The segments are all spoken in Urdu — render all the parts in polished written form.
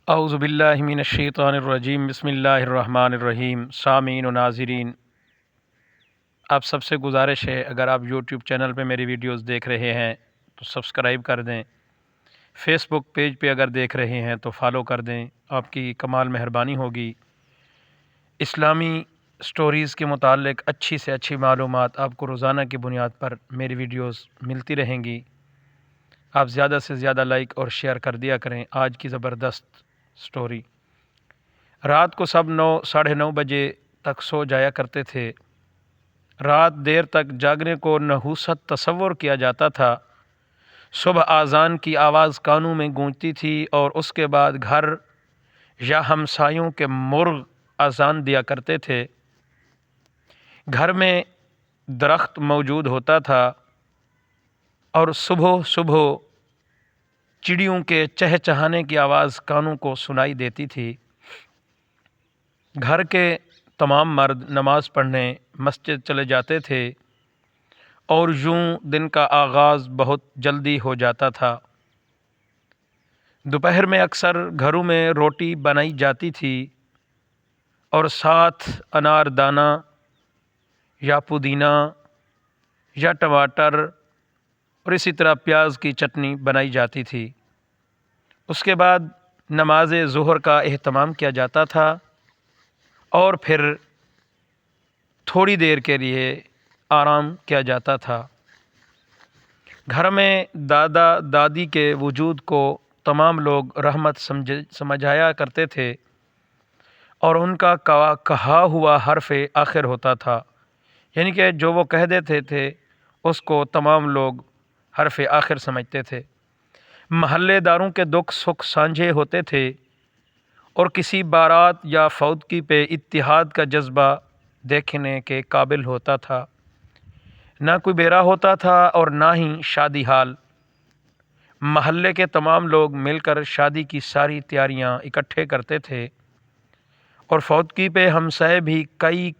اعوذ باللہ من الشیطان الرجیم، بسم اللہ الرحمن الرحیم۔ سامعین و ناظرین، آپ سب سے گزارش ہے، اگر آپ یوٹیوب چینل پہ میری ویڈیوز دیکھ رہے ہیں تو سبسکرائب کر دیں، فیس بک پیج پہ اگر دیکھ رہے ہیں تو فالو کر دیں، آپ کی کمال مہربانی ہوگی۔ اسلامی سٹوریز کے متعلق اچھی سے اچھی معلومات آپ کو روزانہ کی بنیاد پر میری ویڈیوز ملتی رہیں گی۔ آپ زیادہ سے زیادہ لائک اور شیئر کر دیا کریں۔ آج کی زبردست سٹوری۔ رات کو سب 9 ساڑھے 9 بجے تک سو جایا کرتے تھے۔ رات دیر تک جاگنے کو نحوست تصور کیا جاتا تھا۔ صبح اذان کی آواز کانوں میں گونجتی تھی اور اس کے بعد گھر یا ہمسایوں کے مرغ اذان دیا کرتے تھے۔ گھر میں درخت موجود ہوتا تھا اور صبح صبح چڑیوں کے چہچہانے کی آواز کانوں کو سنائی دیتی تھی۔ گھر کے تمام مرد نماز پڑھنے مسجد چلے جاتے تھے اور یوں دن کا آغاز بہت جلدی ہو جاتا تھا۔ دوپہر میں اکثر گھروں میں روٹی بنائی جاتی تھی اور ساتھ انار دانہ یا پودینہ یا ٹماٹر اور اسی طرح پیاز کی چٹنی بنائی جاتی تھی۔ اس کے بعد نماز ظہر کا اہتمام کیا جاتا تھا اور پھر تھوڑی دیر کے لیے آرام کیا جاتا تھا۔ گھر میں دادا دادی کے وجود کو تمام لوگ رحمت سمجھایا کرتے تھے اور ان کا کہا ہوا حرف آخر ہوتا تھا، یعنی کہ جو وہ کہہ دیتے تھے اس کو تمام لوگ حرف آخر سمجھتے تھے۔ محلے داروں کے دکھ سکھ سانجھے ہوتے تھے اور کسی بارات یا فوتگی پہ اتحاد کا جذبہ دیکھنے کے قابل ہوتا تھا۔ نہ کوئی بیرا ہوتا تھا اور نہ ہی شادی حال۔ محلے کے تمام لوگ مل کر شادی کی ساری تیاریاں اکٹھے کرتے تھے اور فوتگی پہ ہمسائے بھی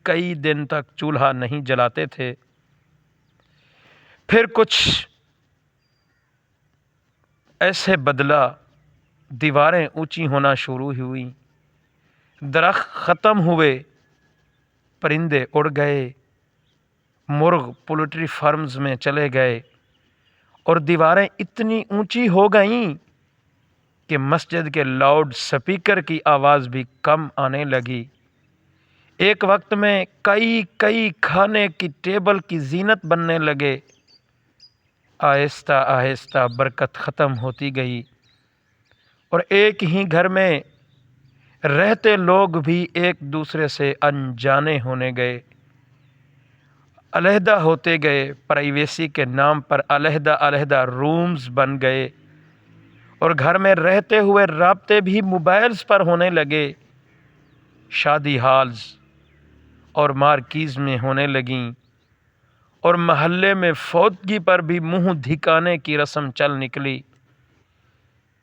کئی دن تک چولہا نہیں جلاتے تھے۔ پھر کچھ ایسے بدلا، دیواریں اونچی ہونا شروع ہوئیں، درخت ختم ہوئے، پرندے اڑ گئے، مرغ پولٹری فارمز میں چلے گئے اور دیواریں اتنی اونچی ہو گئیں کہ مسجد کے لاؤڈ سپیکر کی آواز بھی کم آنے لگی۔ ایک وقت میں کئی کھانے کی ٹیبل کی زینت بننے لگے۔ آہستہ آہستہ برکت ختم ہوتی گئی اور ایک ہی گھر میں رہتے لوگ بھی ایک دوسرے سے انجانے ہونے گئے، علیحدہ ہوتے گئے۔ پرائیویسی کے نام پر علیحدہ رومز بن گئے اور گھر میں رہتے ہوئے رابطے بھی موبائلز پر ہونے لگے۔ شادی ہالز اور مارکیز میں ہونے لگیں اور محلے میں فوتگی پر بھی منہ دھکانے کی رسم چل نکلی۔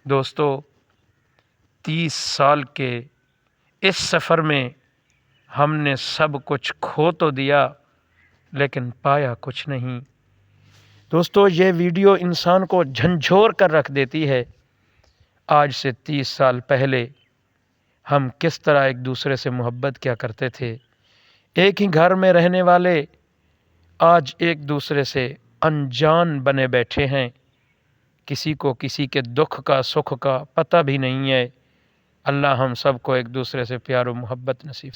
دوستو، 30 سال کے اس سفر میں ہم نے سب کچھ کھو تو دیا لیکن پایا کچھ نہیں۔ دوستو، یہ ویڈیو انسان کو جھنجھوڑ کر رکھ دیتی ہے۔ آج سے 30 سال پہلے ہم کس طرح ایک دوسرے سے محبت کیا کرتے تھے۔ ایک ہی گھر میں رہنے والے آج ایک دوسرے سے انجان بنے بیٹھے ہیں۔ کسی کو کسی کے دکھ کا سکھ کا پتہ بھی نہیں ہے۔ اللہ ہم سب کو ایک دوسرے سے پیار و محبت نصیب